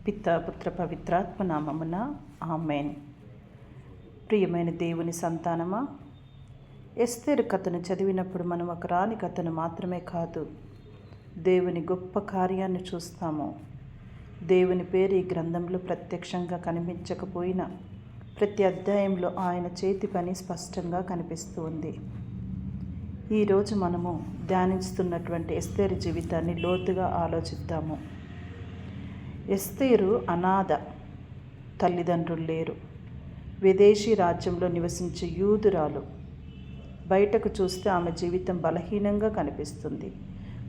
పితా పుత్ర పవిత్రాత్మ నామమున ఆమేన్. ప్రియమైన దేవుని సంతానమా, ఎస్తేరు కథను చదివినప్పుడు మనం ఒక రాణి కథను మాత్రమే కాదు, దేవుని గొప్ప కార్యాన్ని చూస్తాము. దేవుని పేరు ఈ గ్రంథంలో ప్రత్యక్షంగా కనిపించకపోయినా ప్రతి అధ్యాయంలో ఆయన చేతి పని స్పష్టంగా కనిపిస్తూ ఉంది. ఈరోజు మనము ధ్యానిస్తున్నటువంటి ఎస్తేరు జీవితాన్ని లోతుగా ఆలోచిద్దాము. ఎస్తేరు అనాథ, తల్లిదండ్రులు లేరు, విదేశీ రాజ్యంలో నివసించే యూదురాలు. బయటకు చూస్తే ఆమె జీవితం బలహీనంగా కనిపిస్తుంది,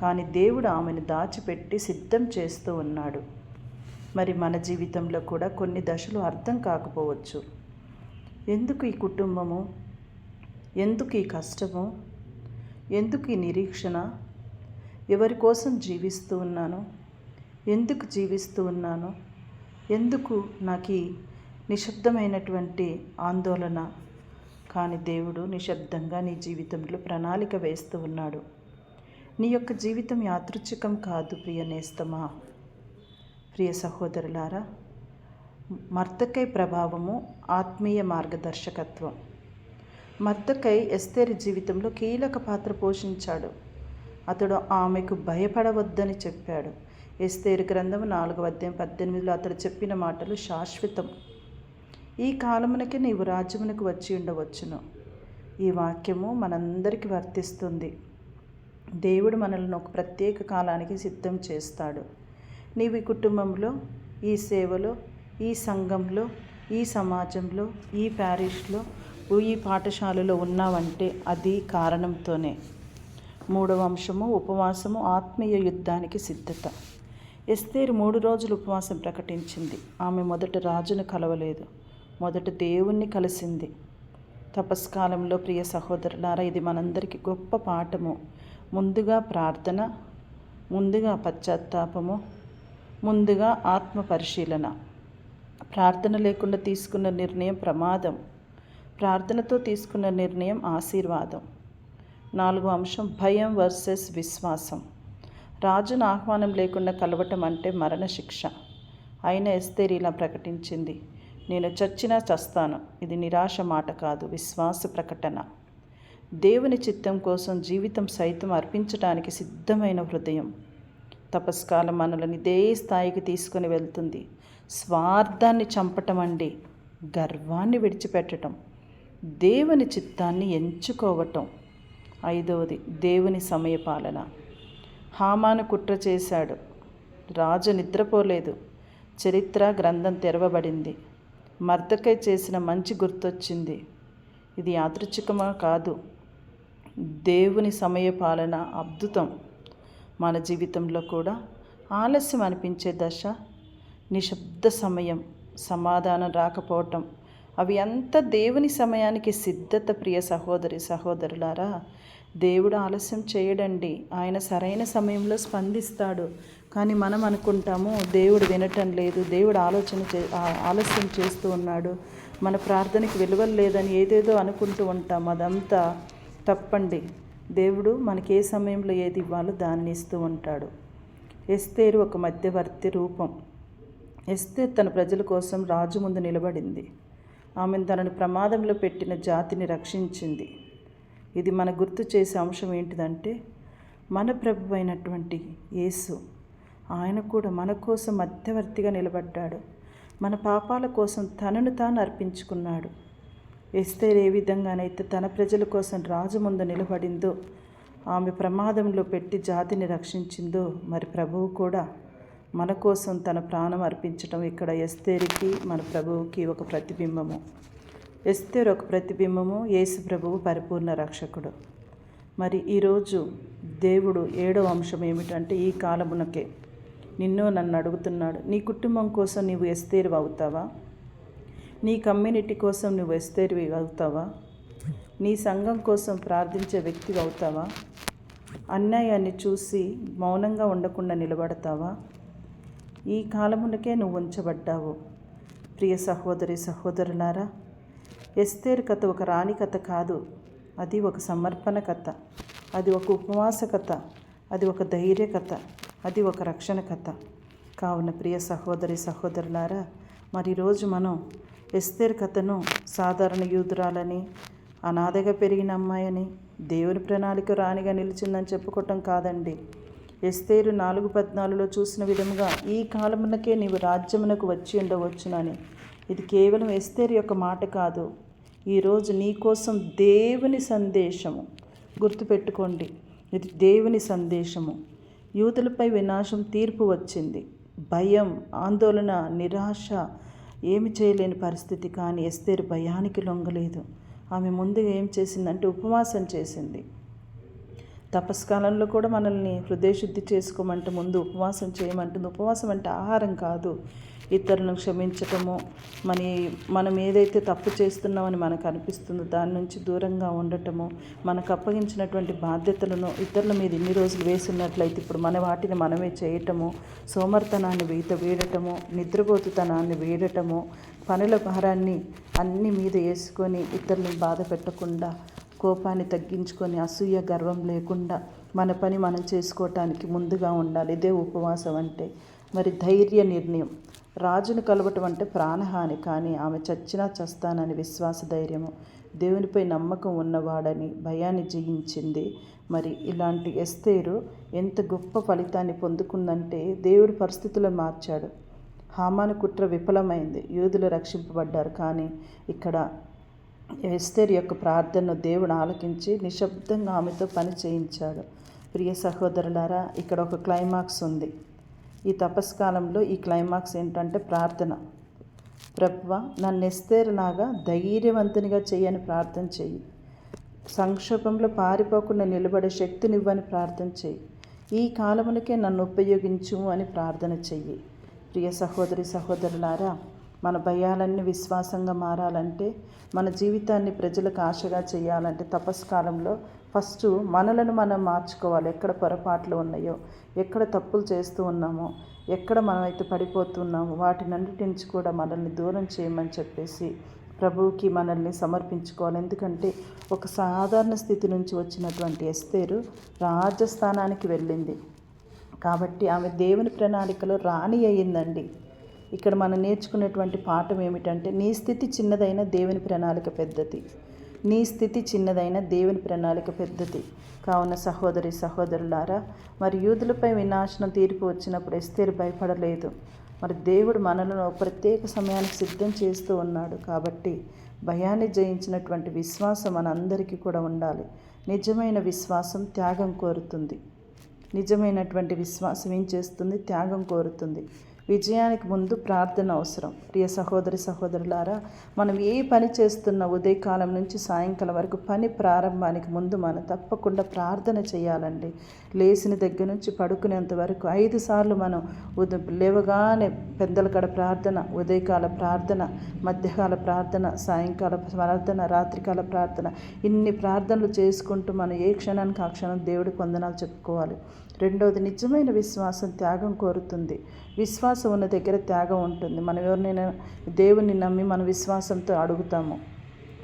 కానీ దేవుడు ఆమెను దాచిపెట్టి సిద్ధం చేస్తూ ఉన్నాడు. మరి మన జీవితంలో కూడా కొన్ని దశలు అర్థం కాకపోవచ్చు. ఎందుకు ఈ కుటుంబము, ఎందుకు ఈ కష్టము, ఎందుకు ఈ నిరీక్షణ, ఎవరి కోసం జీవిస్తూ ఉన్నాను, ఎందుకు జీవిస్తూ ఉన్నాను, ఎందుకు నాకు ఈ నిశ్శబ్దమైనటువంటి ఆందోళన. కానీ దేవుడు నిశ్శబ్దంగా నీ జీవితంలో ప్రణాళిక వేస్తూ ఉన్నాడు. నీ యొక్క జీవితం యాదృచ్ఛికం కాదు ప్రియ నేస్తమా, ప్రియ సహోదరులారా. మర్దకై ప్రభావము, ఆత్మీయ మార్గదర్శకత్వం. మర్దకై ఎస్తేరు జీవితంలో కీలక పాత్ర పోషించాడు. అతడు ఆమెకు భయపడవద్దని చెప్పాడు. ఎస్తేరు గ్రంథము 4:18 అతడు చెప్పిన మాటలు శాశ్వతం. ఈ కాలమునకే నీవు రాజ్యమునకు వచ్చి ఉండవచ్చును. ఈ వాక్యము మనందరికీ వర్తిస్తుంది. దేవుడు మనల్ని ఒక ప్రత్యేక కాలానికి సిద్ధం చేస్తాడు. నీవు ఈ కుటుంబంలో, ఈ సేవలో, ఈ సంఘంలో, ఈ సమాజంలో, ఈ ప్యారిష్లో, ఈ పాఠశాలలో ఉన్నావంటే అది కారణంతోనే. 3వ అంశము ఉపవాసము, ఆత్మీయ యుద్ధానికి సిద్ధత. ఎస్తేరు 3 రోజులు ఉపవాసం ప్రకటించింది. ఆమె మొదట రాజును కలవలేదు, మొదట దేవుణ్ణి కలిసింది. తపస్కాలంలో ప్రియ సహోదరులారా, ఇది మనందరికీ గొప్ప పాఠము. ముందుగా ప్రార్థన, ముందుగా పశ్చాత్తాపము, ముందుగా ఆత్మ పరిశీలన. ప్రార్థన లేకుండా తీసుకున్న నిర్ణయం ప్రమాదం, ప్రార్థనతో తీసుకున్న నిర్ణయం ఆశీర్వాదం. 4వ అంశం భయం వర్సెస్ విశ్వాసం. రాజును ఆహ్వానం లేకుండా కలవటం అంటే మరణశిక్ష. అయినా ఎస్తేరు ఇలా ప్రకటించింది, నేను చచ్చినా చస్తాను. ఇది నిరాశ మాట కాదు, విశ్వాస ప్రకటన. దేవుని చిత్తం కోసం జీవితం సైతం అర్పించడానికి సిద్ధమైన హృదయం. తపస్కాలం మనల్ని ఇదే స్థాయికి తీసుకొని వెళ్తుంది. స్వార్థాన్ని చంపటం అండి, గర్వాన్ని విడిచిపెట్టడం, దేవుని చిత్తాన్ని ఎంచుకోవటం. 5వది దేవుని సమయపాలన. హామాను కుట్ర చేశాడు, రాజు నిద్రపోలేదు, చరిత్ర గ్రంథం తెరవబడింది. మర్దకై చేసిన మంచి గుర్తొచ్చింది. ఇది యాదృచ్ఛికమా కాదు, దేవుని సమయపాలన అద్భుతం. మన జీవితంలో కూడా ఆలస్యం అనిపించే దశ, నిశ్శబ్ద సమయం, సమాధానం రాకపోవటం, అవి అంతా దేవుని సమయానికి సిద్ధత. ప్రియ సహోదరి సహోదరులారా, దేవుడు ఆలస్యం చేయడండి, ఆయన సరైన సమయంలో స్పందిస్తాడు. కానీ మనం అనుకుంటాము దేవుడు వినటం లేదు, దేవుడు ఆలస్యం చేస్తూ ఉన్నాడు, మన ప్రార్థనకి విలువలు లేదని ఏదేదో అనుకుంటూ ఉంటాం. అదంతా తప్పండి. దేవుడు మనకి ఏ సమయంలో ఏది ఇవ్వాలో దానిని ఇస్తూ ఉంటాడు. ఎస్తేరు ఒక మధ్యవర్తి రూపం. ఎస్తేరు తన ప్రజల కోసం రాజు ముందు నిలబడింది. ఆమెను తనను ప్రమాదంలో పెట్టిన జాతిని రక్షించింది. ఇది మన గుర్తు చేసే అంశం ఏంటిదంటే, మన ప్రభువు అయినటువంటి యేసు, ఆయన కూడా మన కోసం మధ్యవర్తిగా నిలబడ్డాడు. మన పాపాల కోసం తనను తాను అర్పించుకున్నాడు. ఎస్తేరు ఏ విధంగానైతే తన ప్రజల కోసం రాజు ముందు నిలబడిందో, ఆమె ప్రమాదంలో పెట్టి జాతిని రక్షించిందో, మరి ప్రభువు కూడా మన కోసం తన ప్రాణం అర్పించటం ఇక్కడ ఎస్తేరుకి మన ప్రభువుకి ఒక ప్రతిబింబము. ఎస్తేరు ఒక ప్రతిబింబము, యేసు ప్రభువు పరిపూర్ణ రక్షకుడు. మరి ఈరోజు దేవుడు 7వ అంశం ఏమిటంటే, ఈ కాలమునకే నిన్ను నన్ను అడుగుతున్నాడు, నీ కుటుంబం కోసం నువ్వు ఎస్తేరు అవుతావా? నీ కమ్యూనిటీ కోసం నువ్వు ఎస్తేరు అవుతావా? నీ సంఘం కోసం ప్రార్థించే వ్యక్తి అవుతావా? అన్యాయాన్ని చూసి మౌనంగా ఉండకుండా నిలబడతావా? ఈ కాలమునకే నువ్వు ఉంచబడ్డావు. ప్రియ సహోదరి సహోదరులారా, ఎస్తేరు కథ ఒక రాణి కథ కాదు, అది ఒక సమర్పణ కథ, అది ఒక ఉపవాస కథ, అది ఒక ధైర్య కథ, అది ఒక రక్షణ కథ. కావున ప్రియ సహోదరి సహోదరులారా, మరి ఈరోజు మనం ఎస్తేరు కథను సాధారణ యూదురాలని, అనాథగా పెరిగిన అమ్మాయని, దేవుని ప్రణాళిక రాణిగా నిలిచిందని చెప్పుకోవటం కాదండి. ఎస్తేరు 4:14 చూసిన విధముగా ఈ కాలమునకే నీవు రాజ్యమునకు వచ్చి ఉండవచ్చునని. ఇది కేవలం ఎస్తేరు యొక్క మాట కాదు, ఈరోజు నీ కోసం దేవుని సందేశము. గుర్తుపెట్టుకోండి, ఇది దేవుని సందేశము. యూదులపై వినాశం, తీర్పు వచ్చింది. భయం, ఆందోళన, నిరాశ, ఏమి చేయలేని పరిస్థితి. కానీ ఎస్తేరు భయానికి లొంగలేదు. ఆమె ముందుగా ఏం చేసిందంటే ఉపవాసం చేసింది. తపస్కాలంలో కూడా మనల్ని హృదయశుద్ధి చేసుకోమంటే ముందు ఉపవాసం చేయమంటుంది. ఉపవాసం అంటే ఆహారం కాదు, ఇతరులను క్షమించటము, మనం ఏదైతే తప్పు చేస్తున్నామని మనకు అనిపిస్తుందో దాని నుంచి దూరంగా ఉండటము, మనకు అప్పగించినటువంటి బాధ్యతలను ఇతరుల మీద ఇన్ని రోజులు వేసున్నట్లయితే ఇప్పుడు మన వాటిని మనమే చేయటము, సోమర్తనాన్ని వీడటము, నిద్రపోతుతనాన్ని వీడటము, పనుల భారాన్ని అన్ని మీద వేసుకొని ఇతరులను బాధ పెట్టకుండా, కోపాన్ని తగ్గించుకొని, అసూయ గర్వం లేకుండా మన పని మనం చేసుకోవటానికి ముందుగా ఉండాలి. ఇదే ఉపవాసం అంటే. మరి ధైర్య నిర్ణయం. రాజును కలవటం అంటే ప్రాణహాని, కానీ ఆమె చచ్చినా చస్తానని విశ్వాస ధైర్యము. దేవునిపై నమ్మకం ఉన్నవాడని భయాన్ని జయించింది. మరి ఇలాంటి ఎస్తేరు ఎంత గొప్ప ఫలితాన్ని పొందుకుందంటే దేవుడి పరిస్థితులను మార్చాడు. హామాను కుట్ర విఫలమైంది, యూదులు రక్షింపబడ్డారు. కానీ ఇక్కడ ఎస్తేరు యొక్క ప్రార్థనను దేవుడు ఆలకించి నిశ్శబ్దంగా ఆమెతో పని చేయించాడు. ప్రియ సహోదరులారా, ఇక్కడ ఒక క్లైమాక్స్ ఉంది. ఈ తపస్కాలంలో ఈ క్లైమాక్స్ ఏంటంటే ప్రార్థన. ప్రభువా, నన్ను ఎస్తేరులాగా ధైర్యవంతునిగా చెయ్యని ప్రార్థన చెయ్యి. సంక్షోభంలో పారిపోకుండా నిలబడే శక్తినివ్వని ప్రార్థన చెయ్యి. ఈ కాలమునకే నన్ను ఉపయోగించు అని ప్రార్థన చెయ్యి. ప్రియ సహోదరి సహోదరులారా, మన భయాలన్నీ విశ్వాసంగా మారాలంటే, మన జీవితాన్ని ప్రజలకు ఆశగా చేయాలంటే తపస్కాలంలో ఫస్ట్ మనలను మనం మార్చుకోవాలి. ఎక్కడ పొరపాట్లు ఉన్నాయో, ఎక్కడ తప్పులు చేస్తూ ఉన్నామో, ఎక్కడ మనమైతే పడిపోతున్నామో వాటినన్నిటి నుంచి కూడా మనల్ని దూరం చేయమని చెప్పేసి ప్రభువుకి మనల్ని సమర్పించుకోవాలి. ఎందుకంటే ఒక సాధారణ స్థితి నుంచి వచ్చినటువంటి ఎస్తేరు రాజస్థానానికి వెళ్ళింది కాబట్టి ఆమె దేవుని ప్రణాళికలో రాణి అయ్యిందండి. ఇక్కడ మనం నేర్చుకునేటువంటి పాఠం ఏమిటంటే, నీ స్థితి చిన్నదైన దేవుని ప్రణాళిక పెద్దది. నీ స్థితి చిన్నదైన దేవుని ప్రణాళిక పెద్దది. కావున సహోదరి సహోదరులారా, మరి యూదులపై వినాశనం తీర్పు వచ్చినప్పుడు ఎస్తేరు భయపడలేదు. మరి దేవుడు మనలను ప్రత్యేక సమయానికి సిద్ధం చేస్తూ ఉన్నాడు. కాబట్టి భయాన్ని జయించినటువంటి విశ్వాసం మనందరికీ కూడా ఉండాలి. నిజమైన విశ్వాసం త్యాగం కోరుతుంది. నిజమైనటువంటి విశ్వాసం ఏం చేస్తుంది? త్యాగం కోరుతుంది. విజయానికి ముందు ప్రార్థన అవసరం. ప్రియ సహోదరి సహోదరులారా, మనం ఏ పని చేస్తున్నా ఉదయకాలం నుంచి సాయంకాలం వరకు పని ప్రారంభానికి ముందు మనం తప్పకుండా ప్రార్థన చేయాలండి. లేచిన దగ్గర నుంచి పడుకునేంత వరకు 5 సార్లు మనం లేవగానే పెద్దలకడ ప్రార్థన, ఉదయకాల ప్రార్థన, మధ్యకాల ప్రార్థన, సాయంకాల ప్రార్థన, రాత్రికాల ప్రార్థన, ఇన్ని ప్రార్థనలు చేసుకుంటూ మనం ఏ క్షణానికి ఆ క్షణం దేవుడికి వందనాలు చెప్పుకోవాలి. రెండవది, నిజమైన విశ్వాసం త్యాగం కోరుతుంది. విశ్వాసం ఉన్న దగ్గర త్యాగం ఉంటుంది. మనం ఎవరినైనా దేవుని నమ్మి మన విశ్వాసంతో అడుగుతాము.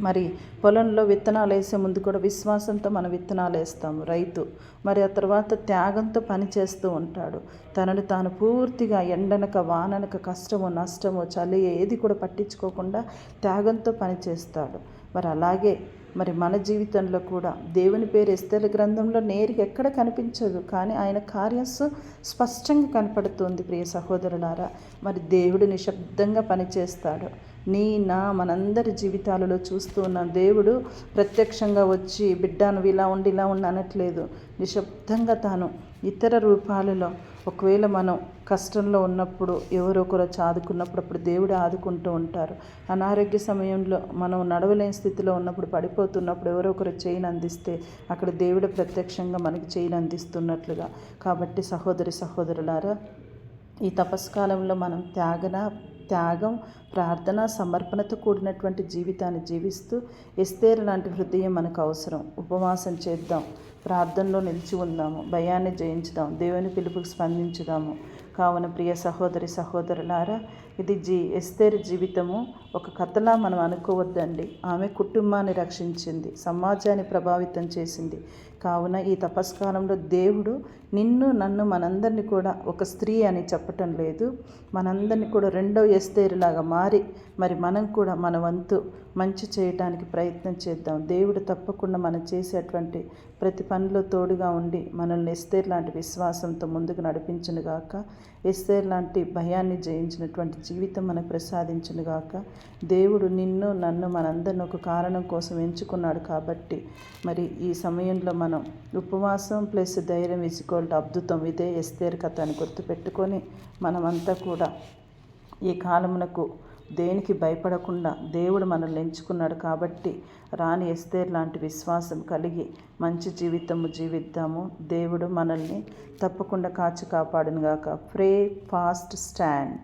మరి పొలంలో విత్తనాలు వేసే ముందు కూడా విశ్వాసంతో మనం విత్తనాలు వేస్తాము రైతు. మరి ఆ తర్వాత త్యాగంతో పని చేస్తూ ఉంటాడు. తనను తాను పూర్తిగా ఎండనక వాననక కష్టము నష్టము చలి ఏది కూడా పట్టించుకోకుండా త్యాగంతో పని చేస్తాడు. మరి అలాగే మరి మన జీవితంలో కూడా దేవుని పేరు ఎస్తేరు గ్రంథంలో నేరుగా ఎక్కడ కనిపించదు, కానీ ఆయన కార్యం స్పష్టంగా కనపడుతుంది. ప్రియ సహోదరులారా, మరి దేవుడు నిశ్శబ్దంగా పనిచేస్తాడు. మనందరి జీవితాలలో చూస్తూ ఉన్నాం. దేవుడు ప్రత్యక్షంగా వచ్చి బిడ్డ నువ్వు ఇలా ఉండి ఇలా ఉండి అనట్లేదు. నిశ్శబ్దంగా తాను ఇతర రూపాలలో, ఒకవేళ మనం కష్టంలో ఉన్నప్పుడు ఎవరో ఒకరు ఆదుకున్నప్పుడు అప్పుడు దేవుడు ఆదుకుంటూ ఉంటారు. అనారోగ్య సమయంలో మనం నడవలేని స్థితిలో ఉన్నప్పుడు, పడిపోతున్నప్పుడు ఎవరో ఒకరు చేయిని అందిస్తే అక్కడ దేవుడు ప్రత్యక్షంగా మనకి చేయిని అందిస్తున్నట్లుగా. కాబట్టి సహోదరి సహోదరులారా, ఈ తపస్కాలంలో మనం త్యాగం, ప్రార్థన, సమర్పణతో కూడినటువంటి జీవితాన్ని జీవిస్తూ ఎస్తేరు లాంటి హృదయం మనకు అవసరం. ఉపవాసం చేద్దాం, ప్రార్థనలో నిలిచి ఉందాము, భయాన్ని జయించుదాం, దేవుని పిలుపుకి స్పందించుదాము. కావున ప్రియ సహోదరి సహోదరులారా, ఇది ఎస్తేరు జీవితము ఒక కథలా మనం అనుకోవద్దండి. ఆమె కుటుంబాన్ని రక్షించింది, సమాజాన్ని ప్రభావితం చేసింది. కావున ఈ తపస్కాలంలో దేవుడు నిన్ను నన్ను మనందరినీ కూడా ఒక స్త్రీ అని చెప్పటం లేదు, మనందరినీ కూడా రెండో ఎస్తేరులాగా మారి మరి మనం కూడా మన వంతు మంచి చేయటానికి ప్రయత్నం చేద్దాం. దేవుడు తప్పకుండా మనం చేసేటువంటి ప్రతి పనిలో తోడుగా ఉండి మనల్ని ఎస్తేరు లాంటి విశ్వాసంతో ముందుకు నడిపించునుగాక. ఎస్తేరు లాంటి భయాన్ని జయించినటువంటి జీవితం మనకు ప్రసాదించునుగాక. దేవుడు నిన్ను నన్ను మనందరిని ఒక కారణం కోసం ఎంచుకున్నాడు కాబట్టి మరి ఈ సమయంలో మనం ఉపవాసం ప్లస్ ధైర్యం అద్భుతం, ఇదే ఎస్తేరు కథ అని గుర్తుపెట్టుకొని మనమంతా కూడా ఈ కాలమునకు దేనికి భయపడకుండా దేవుడు మనల్ని ఎంచుకున్నాడు కాబట్టి రాణి ఎస్తేరు లాంటి విశ్వాసం కలిగి మంచి జీవితము జీవిద్దాము. దేవుడు మనల్ని తప్పకుండా కాచి కాపాడునుగాక. ప్రే ఫాస్ట్ స్టాండ్.